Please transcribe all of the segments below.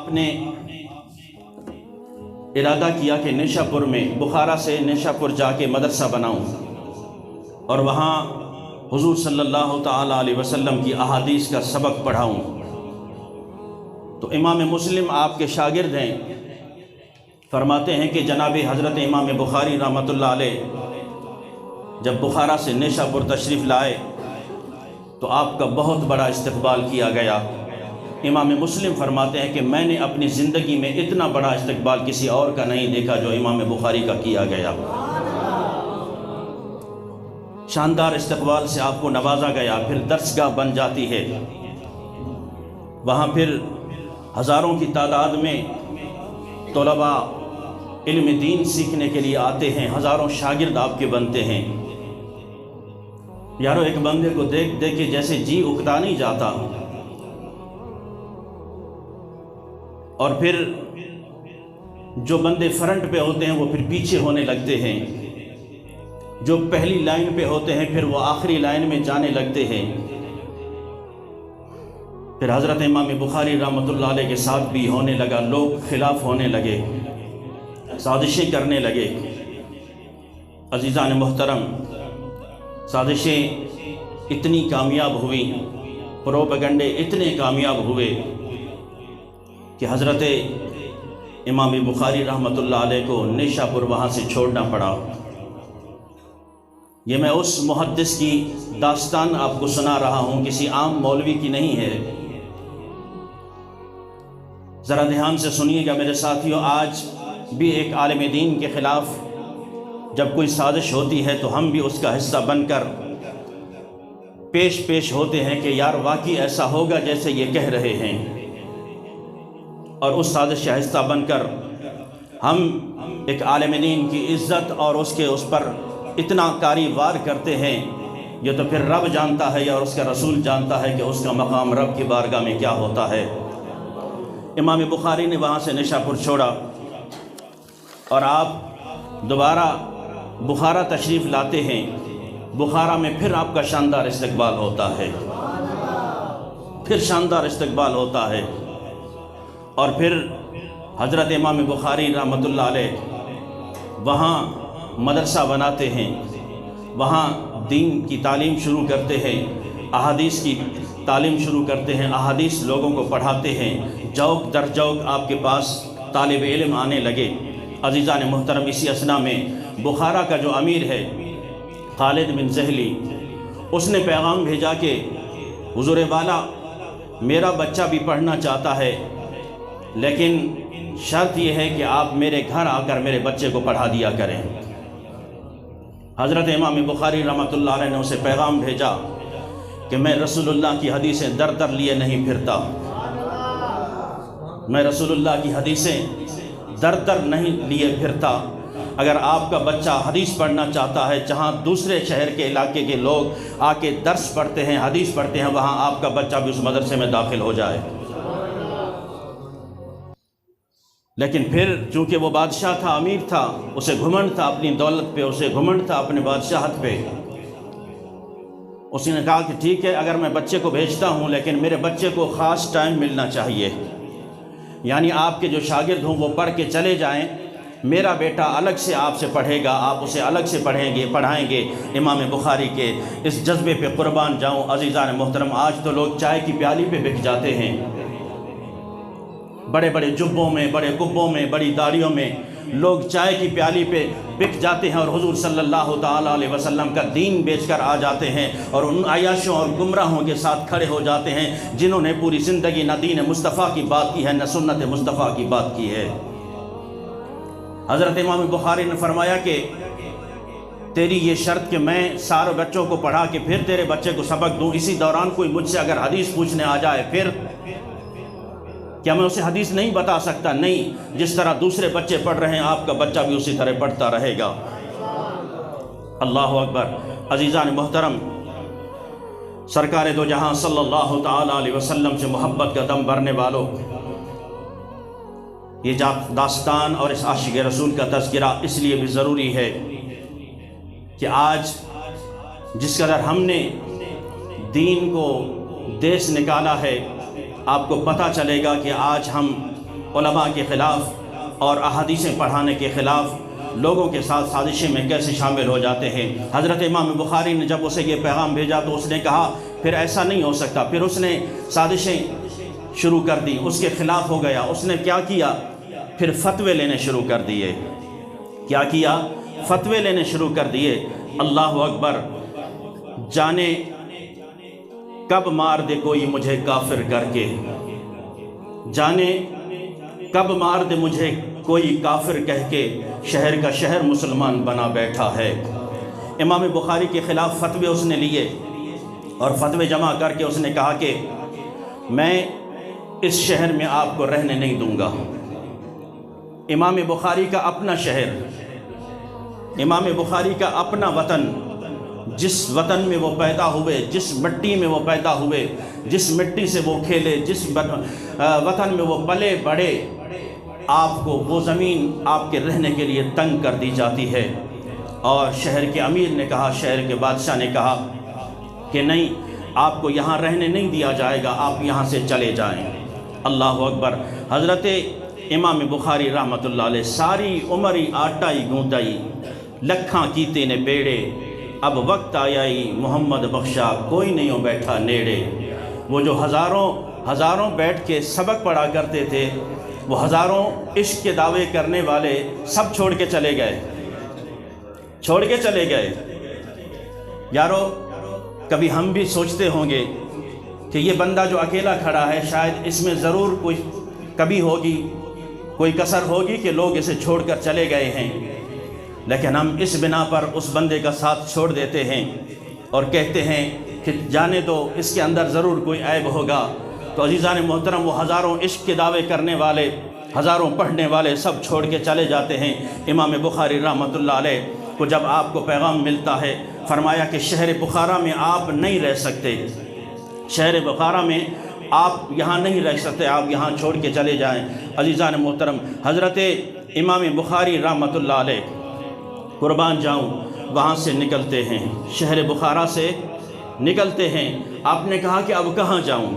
آپ نے ارادہ کیا کہ نیشا پور میں بخارا سے نیشا پور جا کے مدرسہ بناؤں اور وہاں حضور صلی اللہ تعالیٰ علیہ وسلم کی احادیث کا سبق پڑھاؤں۔ تو امام مسلم آپ کے شاگرد ہیں، فرماتے ہیں کہ جناب حضرت امام بخاری رحمۃ اللہ علیہ جب بخارا سے نیشا پور تشریف لائے تو آپ کا بہت بڑا استقبال کیا گیا۔ امام مسلم فرماتے ہیں کہ میں نے اپنی زندگی میں اتنا بڑا استقبال کسی اور کا نہیں دیکھا جو امام بخاری کا کیا گیا۔ شاندار استقبال سے آپ کو نوازا گیا، پھر درسگاہ بن جاتی ہے، وہاں پھر ہزاروں کی تعداد میں طلباء علم دین سیکھنے کے لیے آتے ہیں، ہزاروں شاگرد آپ کے بنتے ہیں۔ یارو ایک بندے کو دیکھ دیکھ کے جیسے جی اکتا نہیں جاتا، اور پھر جو بندے فرنٹ پہ ہوتے ہیں وہ پھر پیچھے ہونے لگتے ہیں، جو پہلی لائن پہ ہوتے ہیں پھر وہ آخری لائن میں جانے لگتے ہیں۔ پھر حضرت امام بخاری رحمۃ اللہ علیہ کے ساتھ بھی ہونے لگا، لوگ خلاف ہونے لگے، سازشیں کرنے لگے۔ عزیزان محترم، سازشیں اتنی کامیاب ہوئیں، پروپیگنڈے اتنے کامیاب ہوئے کہ حضرت امام بخاری رحمۃ اللہ علیہ کو نیشا پور وہاں سے چھوڑنا پڑا۔ یہ میں اس محدث کی داستان آپ کو سنا رہا ہوں، کسی عام مولوی کی نہیں ہے۔ ذرا دھیان سے سنیے گا میرے ساتھیوں، آج بھی ایک عالم دین کے خلاف جب کوئی سازش ہوتی ہے تو ہم بھی اس کا حصہ بن کر پیش ہوتے ہیں کہ یار واقعی ایسا ہوگا جیسے یہ کہہ رہے ہیں، اور اس سازش کا حصہ بن کر ہم ایک عالم دین کی عزت اور اس پر اتنا کاری وار کرتے ہیں، یہ تو پھر رب جانتا ہے یا اس کا رسول جانتا ہے کہ اس کا مقام رب کی بارگاہ میں کیا ہوتا ہے۔ امام بخاری نے وہاں سے نیشا پور چھوڑا اور آپ دوبارہ بخارا تشریف لاتے ہیں۔ بخارا میں پھر آپ کا شاندار استقبال ہوتا ہے، پھر شاندار استقبال ہوتا ہے، اور پھر حضرت امام بخاری رحمۃ اللہ علیہ وہاں مدرسہ بناتے ہیں، وہاں دین کی تعلیم شروع کرتے ہیں، احادیث کی تعلیم شروع کرتے ہیں، احادیث لوگوں کو پڑھاتے ہیں، جوک در جوک آپ کے پاس طالب علم آنے لگے۔ عزیزان محترم، اسی اثناء میں بخارا کا جو امیر ہے خالد بن زہلی، اس نے پیغام بھیجا کہ حضور والا میرا بچہ بھی پڑھنا چاہتا ہے، لیکن شرط یہ ہے کہ آپ میرے گھر آ کر میرے بچے کو پڑھا دیا کریں۔ حضرت امام بخاری رحمۃ اللہ علیہ نے اسے پیغام بھیجا کہ میں رسول اللہ کی حدیثیں در در لیے نہیں پھرتا، میں رسول اللہ کی حدیثیں در در نہیں لیے پھرتا۔ اگر آپ کا بچہ حدیث پڑھنا چاہتا ہے، جہاں دوسرے شہر کے علاقے کے لوگ آ کے درس پڑھتے ہیں، حدیث پڑھتے ہیں، وہاں آپ کا بچہ بھی اس مدرسے میں داخل ہو جائے۔ لیکن پھر چونکہ وہ بادشاہ تھا، امیر تھا، اسے گھمنڈ تھا اپنی دولت پہ، اسے گھمنڈ تھا اپنے بادشاہت پہ، اس نے کہا کہ ٹھیک ہے اگر میں بچے کو بھیجتا ہوں، لیکن میرے بچے کو خاص ٹائم ملنا چاہیے، یعنی آپ کے جو شاگرد ہوں وہ پڑھ کے چلے جائیں، میرا بیٹا الگ سے آپ سے پڑھے گا، آپ اسے الگ سے پڑھائیں گے۔ امام بخاری کے اس جذبے پہ قربان جاؤں۔ عزیزان محترم، آج تو لوگ چائے کی پیالی پہ بک جاتے ہیں، بڑے بڑے جبوں میں، بڑے کبوں میں، بڑی داڑھیوں میں لوگ چائے کی پیالی پہ بک جاتے ہیں اور حضور صلی اللہ تعالیٰ علیہ وسلم کا دین بیچ کر آ جاتے ہیں، اور ان عیاشوں اور گمراہوں کے ساتھ کھڑے ہو جاتے ہیں جنہوں نے پوری زندگی نہ دین مصطفیٰ کی بات کی ہے نہ سنت مصطفیٰ کی بات کی ہے۔ حضرت امام بخاری نے فرمایا کہ تیری یہ شرط کہ میں سارے بچوں کو پڑھا کے پھر تیرے بچے کو سبق دوں، اسی دوران کوئی مجھ سے اگر حدیث پوچھنے آ جائے پھر کیا میں اسے حدیث نہیں بتا سکتا؟ نہیں، جس طرح دوسرے بچے پڑھ رہے ہیں آپ کا بچہ بھی اسی طرح پڑھتا رہے گا۔ اللہ اکبر۔ عزیزان محترم، سرکار دو جہاں صلی اللہ تعالیٰ علیہ وسلم سے محبت کا دم بھرنے والوں، یہ داستان اور اس عاشق رسول کا تذکرہ اس لیے بھی ضروری ہے کہ آج جس قدر ہم نے دین کو دیس نکالا ہے، آپ کو پتہ چلے گا کہ آج ہم علماء کے خلاف اور احادیثیں پڑھانے کے خلاف لوگوں کے ساتھ سازشیں میں کیسے شامل ہو جاتے ہیں۔ حضرت امام بخاری نے جب اسے یہ پیغام بھیجا تو اس نے کہا پھر ایسا نہیں ہو سکتا، پھر اس نے سازشیں شروع کر دی، اس کے خلاف ہو گیا۔ اس نے کیا کیا؟ پھر فتوے لینے شروع کر دیے۔ کیا کیا؟ فتوے لینے شروع کر دیے۔ اللہ اکبر، جانے کب مار دے کوئی مجھے کافر کر کے، جانے کب مار دے مجھے کوئی کافر کہہ کے، شہر کا شہر مسلمان بنا بیٹھا ہے۔ امام بخاری کے خلاف فتوے اس نے لیے اور فتوے جمع کر کے اس نے کہا کہ میں اس شہر میں آپ کو رہنے نہیں دوں گا۔ امام بخاری کا اپنا شہر، امام بخاری کا اپنا وطن، جس وطن میں وہ پیدا ہوئے، جس مٹی میں وہ پیدا ہوئے، جس مٹی سے وہ کھیلے، جس وطن میں وہ پلے بڑھے، آپ کو وہ زمین آپ کے رہنے کے لیے تنگ کر دی جاتی ہے۔ اور شہر کے امیر نے کہا، شہر کے بادشاہ نے کہا کہ نہیں، آپ کو یہاں رہنے نہیں دیا جائے گا، آپ یہاں سے چلے جائیں۔ اللہ اکبر۔ حضرت امام بخاری رحمۃ اللہ علیہ ساری عمری آٹائی گونتائی، لکھاں کیتے نے بیڑے، اب وقت آیائی محمد بخشا کوئی نہیں ہو بیٹھا نیڑے۔ وہ جو ہزاروں بیٹھ کے سبق پڑھا کرتے تھے، وہ ہزاروں عشق کے دعوے کرنے والے سب چھوڑ کے چلے گئے۔ یارو، کبھی ہم بھی سوچتے ہوں گے کہ یہ بندہ جو اکیلا کھڑا ہے، شاید اس میں ضرور کوئی کبھی ہوگی، کوئی کسر ہوگی کہ لوگ اسے چھوڑ کر چلے گئے ہیں، لیکن ہم اس بنا پر اس بندے کا ساتھ چھوڑ دیتے ہیں اور کہتے ہیں کہ جانے دو، اس کے اندر ضرور کوئی عیب ہوگا۔ تو عزیزان محترم، وہ ہزاروں عشق کے دعوے کرنے والے، ہزاروں پڑھنے والے سب چھوڑ کے چلے جاتے ہیں۔ امام بخاری رحمۃ اللہ علیہ کو جب آپ کو پیغام ملتا ہے، فرمایا کہ شہر بخارا میں آپ نہیں رہ سکتے، شہر بخارا میں آپ یہاں نہیں رہ سکتے، آپ یہاں چھوڑ کے چلے جائیں۔ عزیزان محترم، حضرت امام بخاری رحمۃ اللہ علیہ قربان جاؤں وہاں سے نکلتے ہیں، شہر بخارا سے نکلتے ہیں۔ آپ نے کہا کہ اب کہاں جاؤں؟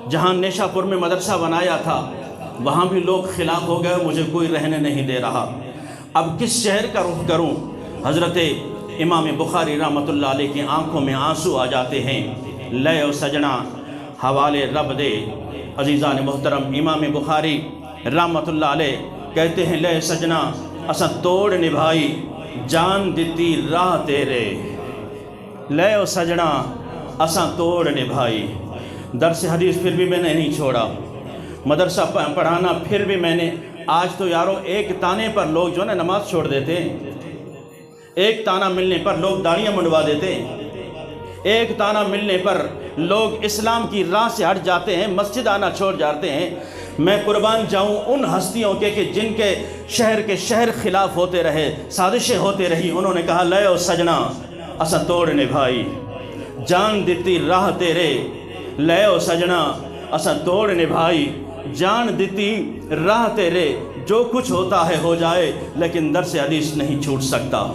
جہاں نیشا پور میں مدرسہ بنایا تھا وہاں بھی لوگ خلاف ہو گئے، مجھے کوئی رہنے نہیں دے رہا، اب کس شہر کا رخ کروں؟ حضرت امام بخاری رحمۃ اللہ علیہ کی آنکھوں میں آنسو آ جاتے ہیں۔ لے و سجنا حوالے رب دے۔ عزیزان محترم، امام بخاری رحمۃ اللہ علیہ کہتے ہیں، لے سجنا اساں توڑ نبھائی، جان دیتی راہ تیرے۔ لے و سجنا اساں توڑ نبھائی۔ درس حدیث پھر بھی میں نے نہیں چھوڑا، مدرسہ پڑھانا پھر بھی میں نے۔ آج تو یارو ایک تانے پر لوگ جو ہے نا نماز چھوڑ دیتے ہیں، ایک تانا ملنے پر لوگ داڑیاں منڈوا دیتے ہیں، ایک تانا ملنے پر لوگ اسلام کی راہ سے ہٹ جاتے ہیں، مسجد آنا چھوڑ جاتے ہیں۔ میں قربان جاؤں ان ہستیوں کے کہ جن کے شہر خلاف ہوتے رہے، سازشیں ہوتے رہی۔ انہوں نے کہا، لے او سجنا اساں توڑ نبھائی، جان دیتی راہ تیرے۔ لے او سجنا اساں توڑ نبھائی، جان دیتی راہ تیرے۔ جو کچھ ہوتا ہے ہو جائے، لیکن درس حدیث نہیں چھوٹ سکتا،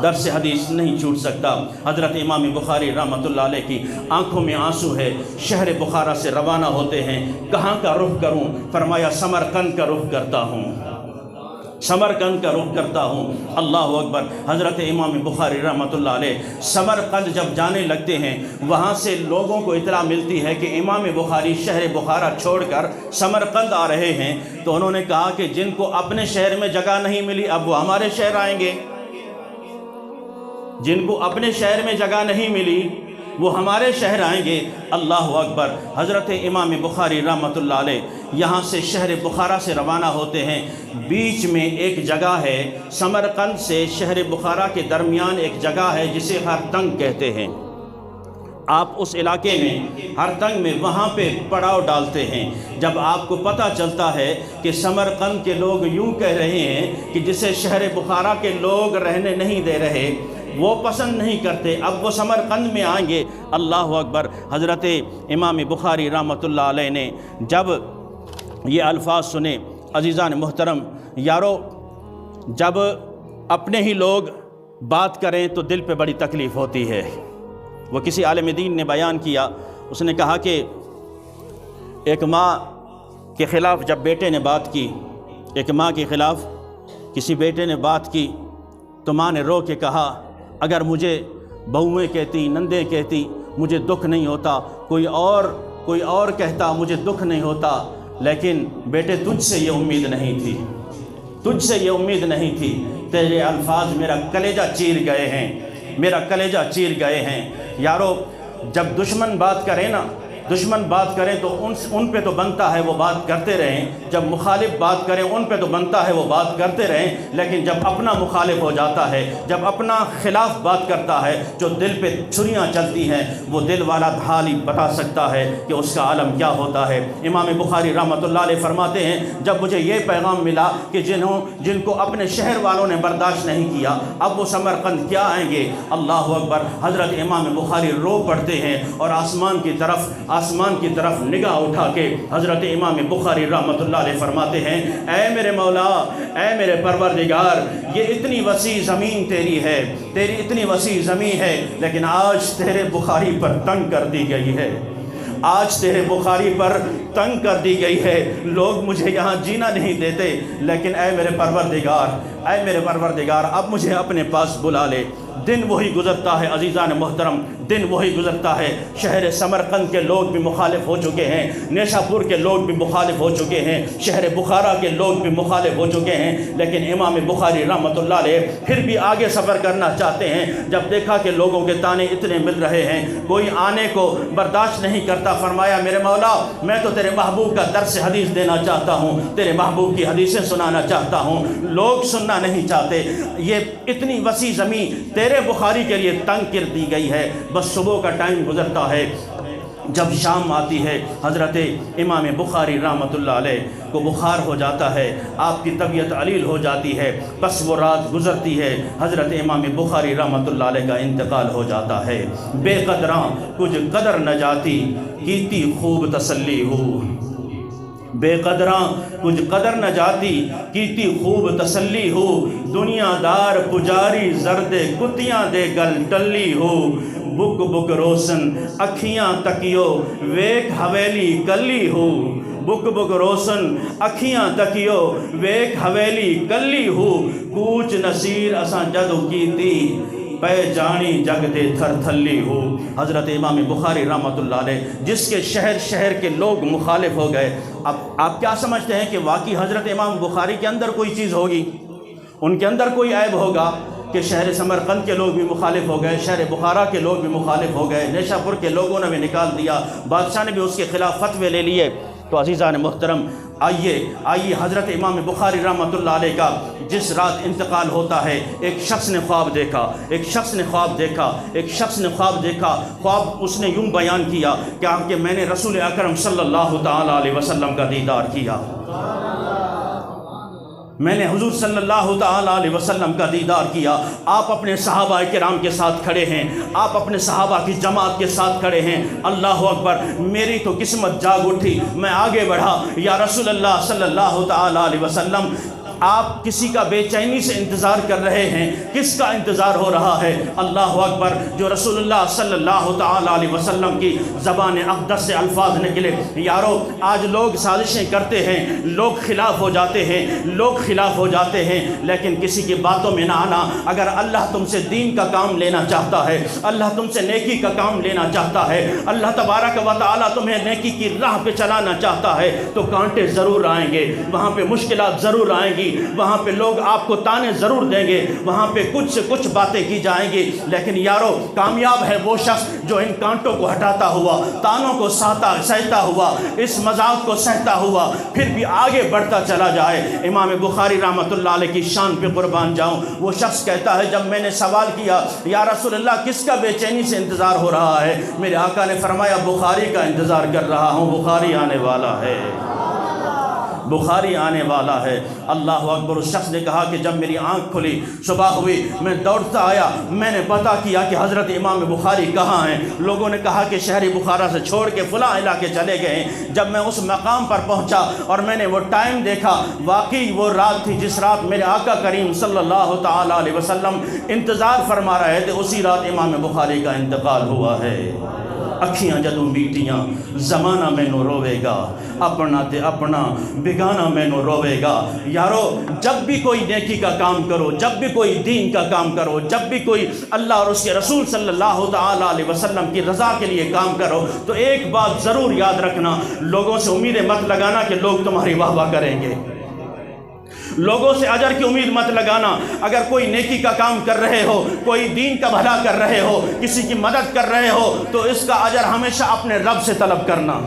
درس حدیث نہیں چھوٹ سکتا۔ حضرت امام بخاری رحمۃ اللہ علیہ کی آنکھوں میں آنسو ہے، شہر بخارا سے روانہ ہوتے ہیں۔ کہاں کا رخ کروں؟ فرمایا سمرقند کا رخ کرتا ہوں، سمرقند کا رخ کرتا ہوں۔ اللہ اکبر۔ حضرت امام بخاری رحمۃ اللہ علیہ سمرقند جب جانے لگتے ہیں، وہاں سے لوگوں کو اطلاع ملتی ہے کہ امام بخاری شہر بخارا چھوڑ کر سمرقند آ رہے ہیں۔ تو انہوں نے کہا کہ جن کو اپنے شہر میں جگہ نہیں ملی، اب وہ ہمارے شہر آئیں گے، جن کو اپنے شہر میں جگہ نہیں ملی وہ ہمارے شہر آئیں گے۔ اللہ اکبر۔ حضرت امام بخاری رحمۃ اللہ علیہ یہاں سے شہر بخارا سے روانہ ہوتے ہیں۔ بیچ میں ایک جگہ ہے، سمرقند سے شہر بخارا کے درمیان ایک جگہ ہے جسے ہرتنگ کہتے ہیں۔ آپ اس علاقے میں ہرتنگ میں وہاں پہ پڑاؤ ڈالتے ہیں۔ جب آپ کو پتہ چلتا ہے کہ سمرقند کے لوگ یوں کہہ رہے ہیں کہ جسے شہر بخارا کے لوگ رہنے نہیں دے رہے، وہ پسند نہیں کرتے، اب وہ سمرقند میں آئیں گے۔ اللہ اکبر۔ حضرت امام بخاری رحمۃ اللہ علیہ نے جب یہ الفاظ سنے، عزیزان محترم یارو، جب اپنے ہی لوگ بات کریں تو دل پہ بڑی تکلیف ہوتی ہے۔ وہ کسی عالم دین نے بیان کیا، اس نے کہا کہ ایک ماں کے خلاف جب بیٹے نے بات کی، ایک ماں کے خلاف کسی بیٹے نے بات کی تو ماں نے رو کے کہا اگر مجھے بہویں کہتی، نندیں کہتی مجھے دکھ نہیں ہوتا، کوئی اور کہتا مجھے دکھ نہیں ہوتا، لیکن بیٹے تجھ سے یہ امید نہیں تھی، تجھ سے یہ امید نہیں تھی۔ تیرے الفاظ میرا کلیجہ چیر گئے ہیں، میرا کلیجہ چیر گئے ہیں۔ یارو جب دشمن بات کرے نا، دشمن بات کریں تو ان پہ تو بنتا ہے وہ بات کرتے رہیں، جب مخالف بات کریں ان پہ تو بنتا ہے وہ بات کرتے رہیں، لیکن جب اپنا مخالف ہو جاتا ہے، جب اپنا خلاف بات کرتا ہے، جو دل پہ چھریاں چلتی ہیں، وہ دل والا حال ہی بتا سکتا ہے کہ اس کا عالم کیا ہوتا ہے۔ امام بخاری رحمۃ اللہ علیہ فرماتے ہیں جب مجھے یہ پیغام ملا کہ جن کو اپنے شہر والوں نے برداشت نہیں کیا اب وہ سمرقند کیا آئیں گے، اللہ اکبر، حضرت امام بخاری رو پڑتے ہیں اور آسمان کی طرف نگاہ اٹھا کے حضرت امام بخاری رحمۃ اللہ علیہ فرماتے ہیں اے میرے مولا، اے میرے پروردگار، یہ اتنی وسیع زمین تیری ہے، تیری اتنی وسیع زمین ہے، لیکن آج تیرے بخاری پر تنگ کر دی گئی ہے، آج تیرے بخاری پر تنگ کر دی گئی ہے، لوگ مجھے یہاں جینا نہیں دیتے، لیکن اے میرے پروردگار اب مجھے اپنے پاس بلا لے۔ دن وہی گزرتا ہے عزیزان محترم، دن وہی گزرتا ہے، شہر سمرقند کے لوگ بھی مخالف ہو چکے ہیں، نیشا پور کے لوگ بھی مخالف ہو چکے ہیں، شہر بخارا کے لوگ بھی مخالف ہو چکے ہیں، لیکن امام بخاری رحمۃ اللہ علیہ پھر بھی آگے سفر کرنا چاہتے ہیں۔ جب دیکھا کہ لوگوں کے تانے اتنے مل رہے ہیں، کوئی آنے کو برداشت نہیں کرتا، فرمایا میرے مولا میں تو تیرے محبوب کا درس حدیث دینا چاہتا ہوں، تیرے محبوب کی حدیثیں سنانا چاہتا ہوں، لوگ سننا نہیں چاہتے، یہ اتنی وسیع زمین تیرے بخاری کے لیے تنگ کر دی گئی ہے۔ بس صبح کا ٹائم گزرتا ہے، جب شام آتی ہے حضرت امام بخاری رحمۃ اللہ علیہ کو بخار ہو جاتا ہے، آپ کی طبیعت علیل ہو جاتی ہے، بس وہ رات گزرتی ہے، حضرت امام بخاری رحمۃ اللہ علیہ کا انتقال ہو جاتا ہے۔ بے قدراں کچھ قدر نہ جاتی، کیتی خوب تسلی ہو، بے قدراں کچھ قدر نہ جاتی، کیتی خوب تسلی ہو، دنیا دار پجاری زرد کتیاں دے گل ٹلی ہو، بک بک روشن اکھیاں تکیو ویک حویلی کلی ہو، بک بک روشن اکھیاں تکیو ویک حویلی کلی ہو، کوچ نصیر اساں جدو کیتی پے جانی جگ دے تھر تھلی ہو۔ حضرت امام بخاری رحمۃ اللہ علیہ جس کے شہر کے لوگ مخالف ہو گئے، اب آپ کیا سمجھتے ہیں کہ واقعی حضرت امام بخاری کے اندر کوئی چیز ہوگی، ان کے اندر کوئی عیب ہوگا کہ شہر سمرقند کے لوگ بھی مخالف ہو گئے، شہر بخارا کے لوگ بھی مخالف ہو گئے، نیشا پور کے لوگوں نے بھی نکال دیا، بادشاہ نے بھی اس کے خلاف فتوے لے لیے؟ تو عزیزان محترم آئیے حضرت امام بخاری رحمۃ اللہ علیہ کا جس رات انتقال ہوتا ہے، ایک شخص نے خواب دیکھا، خواب اس نے یوں بیان کیا کہ میں نے رسول اکرم صلی اللہ تعالی علیہ وسلم کا دیدار کیا، میں نے حضور صلی اللہ تعالی علیہ وسلم کا دیدار کیا، آپ اپنے صحابہ کرام کے ساتھ کھڑے ہیں، آپ اپنے صحابہ کی جماعت کے ساتھ کھڑے ہیں، اللہ اکبر، میری تو قسمت جاگ اٹھی، میں آگے بڑھا، یا رسول اللہ صلی اللہ تعالی علیہ وسلم آپ کسی کا بے چینی سے انتظار کر رہے ہیں، کس کا انتظار ہو رہا ہے؟ اللہ اکبر، جو رسول اللہ صلی اللہ تعالی علیہ وسلم کی زبان اقدس سے الفاظ نکلے۔ یارو آج لوگ سازشیں کرتے ہیں، لوگ خلاف ہو جاتے ہیں، لیکن کسی کی باتوں میں نہ آنا۔ اگر اللہ تم سے دین کا کام لینا چاہتا ہے، اللہ تم سے نیکی کا کام لینا چاہتا ہے، اللہ تبارک و تعالی تمہیں نیکی کی راہ پہ چلانا چاہتا ہے، تو کانٹے ضرور آئیں گے، وہاں پہ مشکلات ضرور آئیں گی، وہاں پہ لوگ آپ کو تانے ضرور دیں گے، وہاں پہ کچھ سے کچھ باتیں کی جائیں گی، لیکن یارو کامیاب ہے وہ شخص جو ان کانٹوں کو ہٹاتا ہوا، تانوں کو سہتا ہوا، اس مذاق کو سہتا ہوا، پھر بھی آگے بڑھتا چلا جائے۔ امام بخاری رحمۃ اللہ علیہ کی شان پہ قربان جاؤں، وہ شخص کہتا ہے جب میں نے سوال کیا یا رسول اللہ کس کا بے چینی سے انتظار ہو رہا ہے، میرے آقا نے فرمایا بخاری کا انتظار کر رہا ہوں، بخاری آنے والا ہے، بخاری آنے والا ہے۔ اللہ اکبر۔ اس شخص نے کہا کہ جب میری آنکھ کھلی، صبح ہوئی، میں دوڑتا آیا، میں نے پتہ کیا کہ حضرت امام بخاری کہاں ہیں۔ لوگوں نے کہا کہ شہر بخارا سے چھوڑ کے فلاں علاقے چلے گئے ہیں۔ جب میں اس مقام پر پہنچا اور میں نے وہ ٹائم دیکھا، واقعی وہ رات تھی جس رات میرے آقا کریم صلی اللہ تعالی علیہ وسلم انتظار فرما رہے تھے، اسی رات امام بخاری کا انتقال ہوا ہے۔ اکھیاں جدوں میٹیاں زمانہ مینوں روے گا، اپنا تے اپنا بگانا مینوں روے گا۔ یارو جب بھی کوئی نیکی کا کام کرو، جب بھی کوئی دین کا کام کرو، جب بھی کوئی اللہ اور اس کے رسول صلی اللہ تعالیٰ علیہ وسلم کی رضا کے لیے کام کرو، تو ایک بات ضرور یاد رکھنا، لوگوں سے امیدیں مت لگانا کہ لوگ تمہاری واہ واہ کریں گے، لوگوں سے اجر کی امید مت لگانا۔ اگر کوئی نیکی کا کام کر رہے ہو، کوئی دین کا بھلا کر رہے ہو، کسی کی مدد کر رہے ہو، تو اس کا اجر ہمیشہ اپنے رب سے طلب کرنا،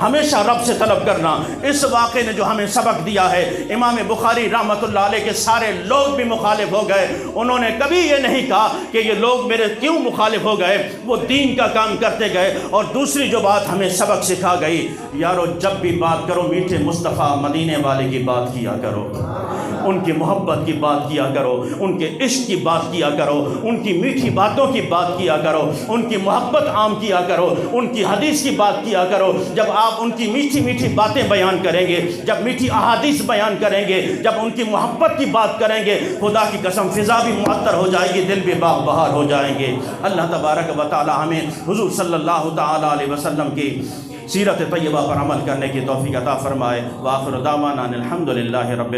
ہمیشہ رب سے طلب کرنا۔ اس واقعے نے جو ہمیں سبق دیا ہے، امام بخاری رحمۃ اللہ علیہ کے سارے لوگ بھی مخالف ہو گئے، انہوں نے کبھی یہ نہیں کہا کہ یہ لوگ میرے کیوں مخالف ہو گئے، وہ دین کا کام کرتے گئے۔ اور دوسری جو بات ہمیں سبق سکھا گئی، یارو جب بھی بات کرو میٹھے مصطفیٰ مدینے والے کی بات کیا کرو، ان کی محبت کی بات کیا کرو، ان کے عشق کی بات کیا کرو، ان کی میٹھی باتوں کی بات کیا کرو، ان کی محبت عام کیا کرو، ان کی حدیث کی بات کیا کرو۔ جب آپ ان کی میٹھی میٹھی باتیں بیان کریں گے، جب میٹھی احادیث بیان کریں گے، جب ان کی محبت کی بات کریں گے، خدا کی قسم فضا بھی معطر ہو جائے گی، دل بھی باغ بہار ہو جائیں گے۔ اللہ تبارک و تعالی ہمیں حضور صلی اللہ تعالی علیہ وسلم کی سیرت طیبہ پر عمل کرنے کی توفیق عطا فرمائے۔ وآخر دعوانا الحمد للہ رب